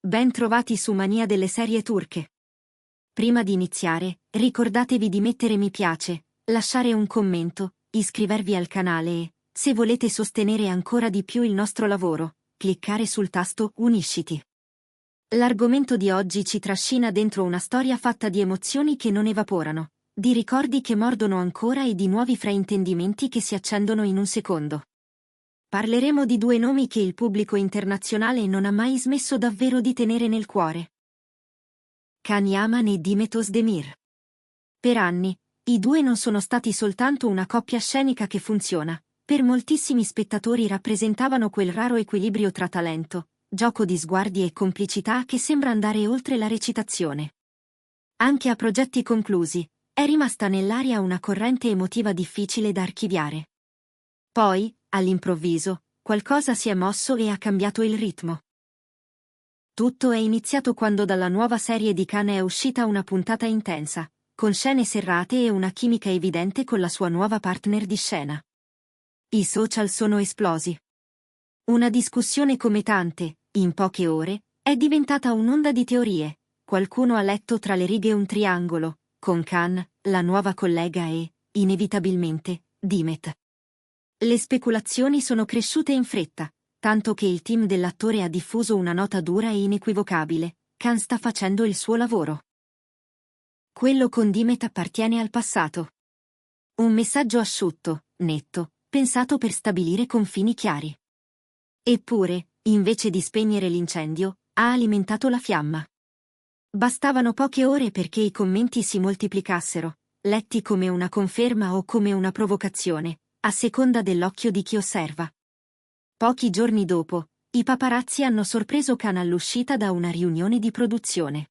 Ben trovati su Mania delle serie turche. Prima di iniziare, ricordatevi di mettere mi piace, lasciare un commento, iscrivervi al canale e, se volete sostenere ancora di più il nostro lavoro, cliccare sul tasto Unisciti. L'argomento di oggi ci trascina dentro una storia fatta di emozioni che non evaporano, di ricordi che mordono ancora e di nuovi fraintendimenti che si accendono in un secondo. Parleremo di due nomi che il pubblico internazionale non ha mai smesso davvero di tenere nel cuore. Can Yaman e Demet Özdemir. Per anni, i due non sono stati soltanto una coppia scenica che funziona, per moltissimi spettatori rappresentavano quel raro equilibrio tra talento, gioco di sguardi e complicità che sembra andare oltre la recitazione. Anche a progetti conclusi, è rimasta nell'aria una corrente emotiva difficile da archiviare. Poi, all'improvviso, qualcosa si è mosso e ha cambiato il ritmo. Tutto è iniziato quando dalla nuova serie di Can è uscita una puntata intensa, con scene serrate e una chimica evidente con la sua nuova partner di scena. I social sono esplosi. Una discussione come tante, in poche ore, è diventata un'onda di teorie. Qualcuno ha letto tra le righe un triangolo, con Can, la nuova collega e, inevitabilmente, Demet. Le speculazioni sono cresciute in fretta, tanto che il team dell'attore ha diffuso una nota dura e inequivocabile: Can sta facendo il suo lavoro. Quello con Demet appartiene al passato. Un messaggio asciutto, netto, pensato per stabilire confini chiari. Eppure, invece di spegnere l'incendio, ha alimentato la fiamma. Bastavano poche ore perché i commenti si moltiplicassero, letti come una conferma o come una provocazione, a seconda dell'occhio di chi osserva. Pochi giorni dopo, i paparazzi hanno sorpreso Can all'uscita da una riunione di produzione.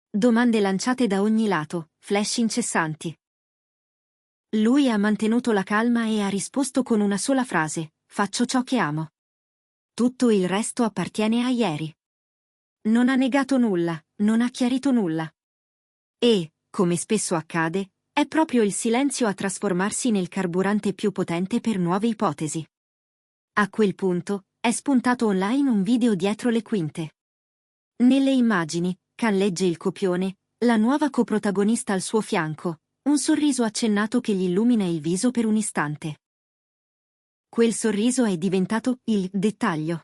Domande lanciate da ogni lato, flash incessanti. Lui ha mantenuto la calma e ha risposto con una sola frase: faccio ciò che amo. Tutto il resto appartiene a ieri. Non ha negato nulla, non ha chiarito nulla. E, come spesso accade, è proprio il silenzio a trasformarsi nel carburante più potente per nuove ipotesi. A quel punto, è spuntato online un video dietro le quinte. Nelle immagini, Can legge il copione, la nuova coprotagonista al suo fianco, un sorriso accennato che gli illumina il viso per un istante. Quel sorriso è diventato il dettaglio.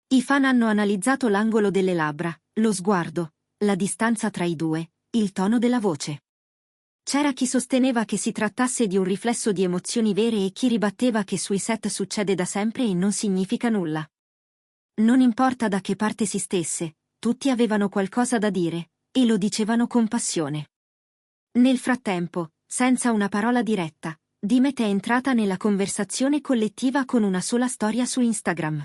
I fan hanno analizzato l'angolo delle labbra, lo sguardo, la distanza tra i due, il tono della voce. C'era chi sosteneva che si trattasse di un riflesso di emozioni vere e chi ribatteva che sui set succede da sempre e non significa nulla. Non importa da che parte si stesse, tutti avevano qualcosa da dire, e lo dicevano con passione. Nel frattempo, senza una parola diretta, Demet è entrata nella conversazione collettiva con una sola storia su Instagram.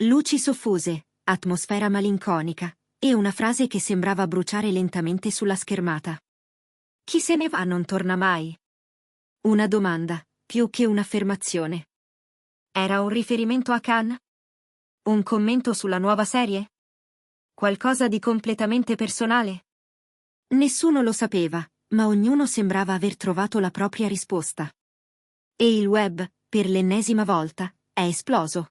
Luci soffuse, atmosfera malinconica, e una frase che sembrava bruciare lentamente sulla schermata. Chi se ne va non torna mai. Una domanda, più che un'affermazione. Era un riferimento a Can? Un commento sulla nuova serie? Qualcosa di completamente personale? Nessuno lo sapeva, ma ognuno sembrava aver trovato la propria risposta. E il web, per l'ennesima volta, è esploso.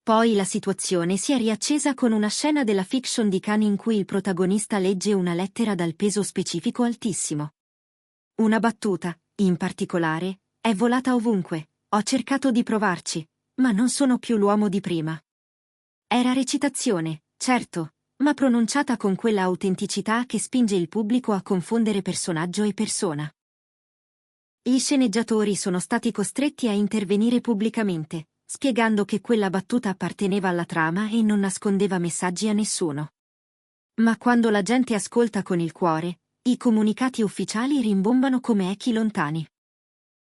Poi la situazione si è riaccesa con una scena della fiction di Can in cui il protagonista legge una lettera dal peso specifico altissimo. Una battuta, in particolare, è volata ovunque: ho cercato di provarci, ma non sono più l'uomo di prima. Era recitazione, certo, ma pronunciata con quella autenticità che spinge il pubblico a confondere personaggio e persona. Gli sceneggiatori sono stati costretti a intervenire pubblicamente, spiegando che quella battuta apparteneva alla trama e non nascondeva messaggi a nessuno. Ma quando la gente ascolta con il cuore, i comunicati ufficiali rimbombano come echi lontani.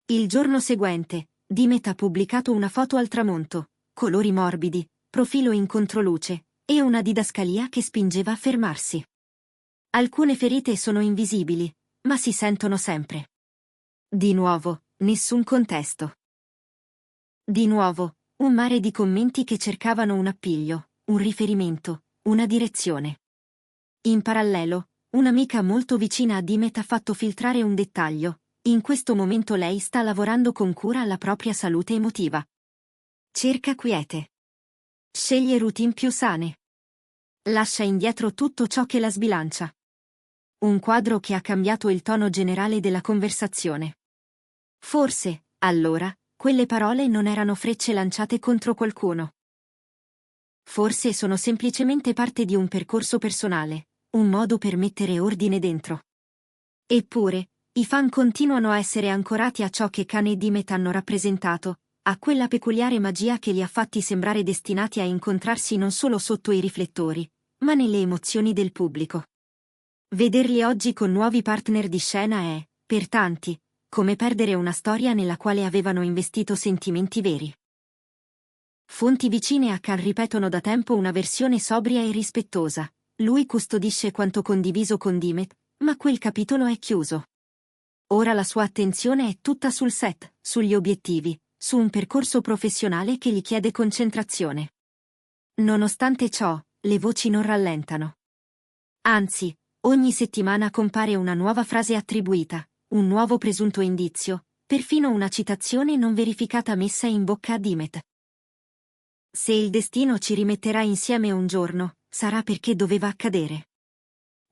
Il giorno seguente, Demet ha pubblicato una foto al tramonto, colori morbidi, profilo in controluce, e una didascalia che spingeva a fermarsi. Alcune ferite sono invisibili, ma si sentono sempre. Di nuovo, nessun contesto. Di nuovo, un mare di commenti che cercavano un appiglio, un riferimento, una direzione. In parallelo, un'amica molto vicina a Demet ha fatto filtrare un dettaglio: in questo momento lei sta lavorando con cura alla propria salute emotiva. Cerca quiete. Sceglie routine più sane. Lascia indietro tutto ciò che la sbilancia. Un quadro che ha cambiato il tono generale della conversazione. Forse, allora, quelle parole non erano frecce lanciate contro qualcuno. Forse sono semplicemente parte di un percorso personale, un modo per mettere ordine dentro. Eppure, i fan continuano a essere ancorati a ciò che Kane e Dimet hanno rappresentato, a quella peculiare magia che li ha fatti sembrare destinati a incontrarsi non solo sotto i riflettori, ma nelle emozioni del pubblico. Vederli oggi con nuovi partner di scena è, per tanti, come perdere una storia nella quale avevano investito sentimenti veri. Fonti vicine a Khan ripetono da tempo una versione sobria e rispettosa. Lui custodisce quanto condiviso con Dimet, ma quel capitolo è chiuso. Ora la sua attenzione è tutta sul set, sugli obiettivi, su un percorso professionale che gli chiede concentrazione. Nonostante ciò, le voci non rallentano. Anzi, ogni settimana compare una nuova frase attribuita, un nuovo presunto indizio, perfino una citazione non verificata messa in bocca a Dimet. Se il destino ci rimetterà insieme un giorno, sarà perché doveva accadere.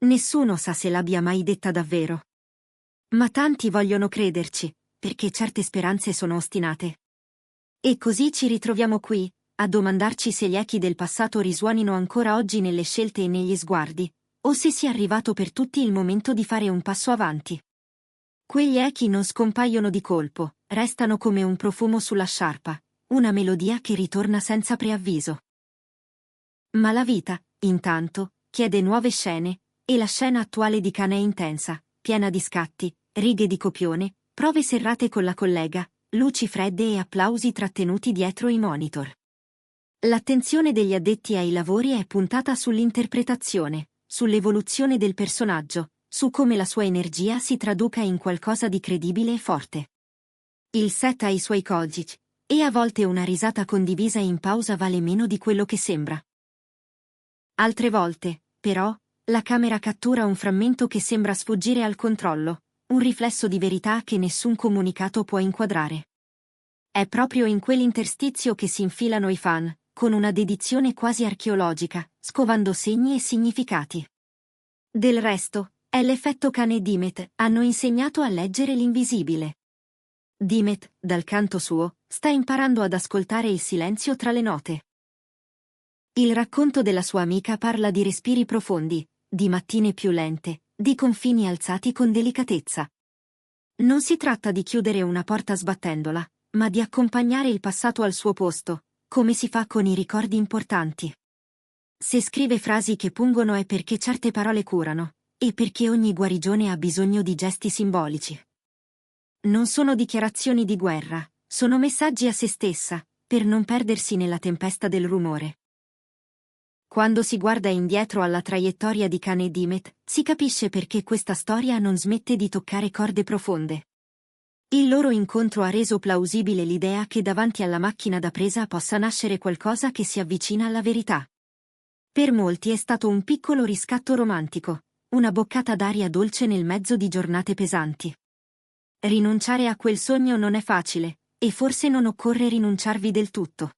Nessuno sa se l'abbia mai detta davvero. Ma tanti vogliono crederci, perché certe speranze sono ostinate. E così ci ritroviamo qui, a domandarci se gli echi del passato risuonino ancora oggi nelle scelte e negli sguardi, o se sia arrivato per tutti il momento di fare un passo avanti. Quegli echi non scompaiono di colpo, restano come un profumo sulla sciarpa, una melodia che ritorna senza preavviso. Ma la vita, intanto, chiede nuove scene, e la scena attuale di Khan è intensa, piena di scatti, righe di copione, prove serrate con la collega, luci fredde e applausi trattenuti dietro i monitor. L'attenzione degli addetti ai lavori è puntata sull'interpretazione, sull'evoluzione del personaggio, su come la sua energia si traduca in qualcosa di credibile e forte. Il set ha i suoi codici, e a volte una risata condivisa in pausa vale meno di quello che sembra. Altre volte, però, la camera cattura un frammento che sembra sfuggire al controllo, un riflesso di verità che nessun comunicato può inquadrare. È proprio in quell'interstizio che si infilano i fan, con una dedizione quasi archeologica, scovando segni e significati. Del resto, è l'effetto Khan e Dimet hanno insegnato a leggere l'invisibile. Dimet, dal canto suo, sta imparando ad ascoltare il silenzio tra le note. Il racconto della sua amica parla di respiri profondi, di mattine più lente, di confini alzati con delicatezza. Non si tratta di chiudere una porta sbattendola, ma di accompagnare il passato al suo posto, come si fa con i ricordi importanti. Se scrive frasi che pungono è perché certe parole curano, e perché ogni guarigione ha bisogno di gesti simbolici. Non sono dichiarazioni di guerra, sono messaggi a se stessa, per non perdersi nella tempesta del rumore. Quando si guarda indietro alla traiettoria di Khan e Dimet, si capisce perché questa storia non smette di toccare corde profonde. Il loro incontro ha reso plausibile l'idea che davanti alla macchina da presa possa nascere qualcosa che si avvicina alla verità. Per molti è stato un piccolo riscatto romantico, una boccata d'aria dolce nel mezzo di giornate pesanti. Rinunciare a quel sogno non è facile, e forse non occorre rinunciarvi del tutto.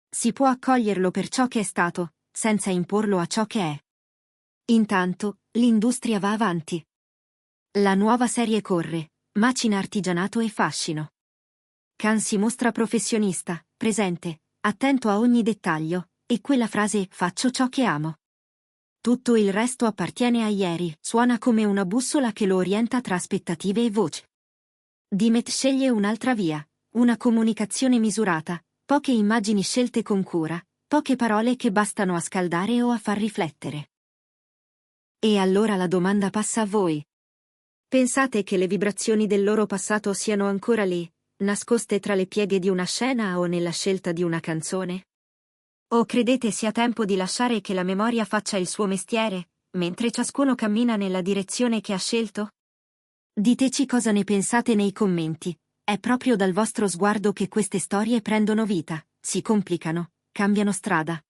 Si può accoglierlo per ciò che è stato, senza imporlo a ciò che è. Intanto, l'industria va avanti. La nuova serie corre, macina artigianato e fascino. Khan si mostra professionista, presente, attento a ogni dettaglio, e quella frase «faccio ciò che amo». Tutto il resto appartiene a ieri, suona come una bussola che lo orienta tra aspettative e voce. Dimet sceglie un'altra via, una comunicazione misurata, poche immagini scelte con cura, poche parole che bastano a scaldare o a far riflettere. E allora la domanda passa a voi. Pensate che le vibrazioni del loro passato siano ancora lì, nascoste tra le pieghe di una scena o nella scelta di una canzone? O credete sia tempo di lasciare che la memoria faccia il suo mestiere, mentre ciascuno cammina nella direzione che ha scelto? Diteci cosa ne pensate nei commenti, è proprio dal vostro sguardo che queste storie prendono vita, si complicano, cambiano strada.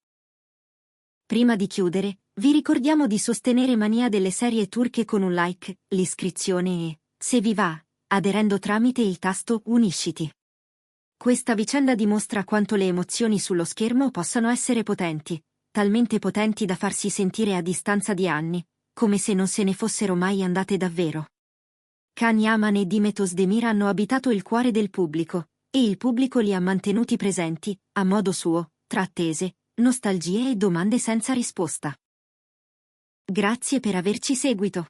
Prima di chiudere, vi ricordiamo di sostenere Mania delle serie turche con un like, l'iscrizione e, se vi va, aderendo tramite il tasto Unisciti. Questa vicenda dimostra quanto le emozioni sullo schermo possano essere potenti, talmente potenti da farsi sentire a distanza di anni, come se non se ne fossero mai andate davvero. Can Yaman e Dimet Özdemir hanno abitato il cuore del pubblico, e il pubblico li ha mantenuti presenti, a modo suo, tra attese, nostalgie e domande senza risposta. Grazie per averci seguito.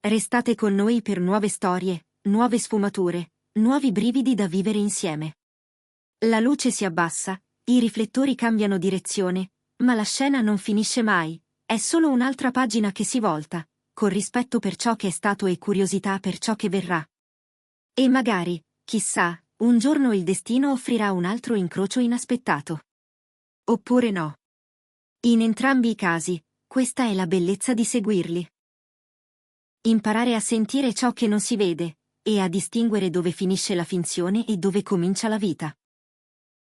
Restate con noi per nuove storie, nuove sfumature, nuovi brividi da vivere insieme. La luce si abbassa, i riflettori cambiano direzione, ma la scena non finisce mai, è solo un'altra pagina che si volta, con rispetto per ciò che è stato e curiosità per ciò che verrà. E magari, chissà, un giorno il destino offrirà un altro incrocio inaspettato. Oppure no. In entrambi i casi, questa è la bellezza di seguirli. Imparare a sentire ciò che non si vede, e a distinguere dove finisce la finzione e dove comincia la vita.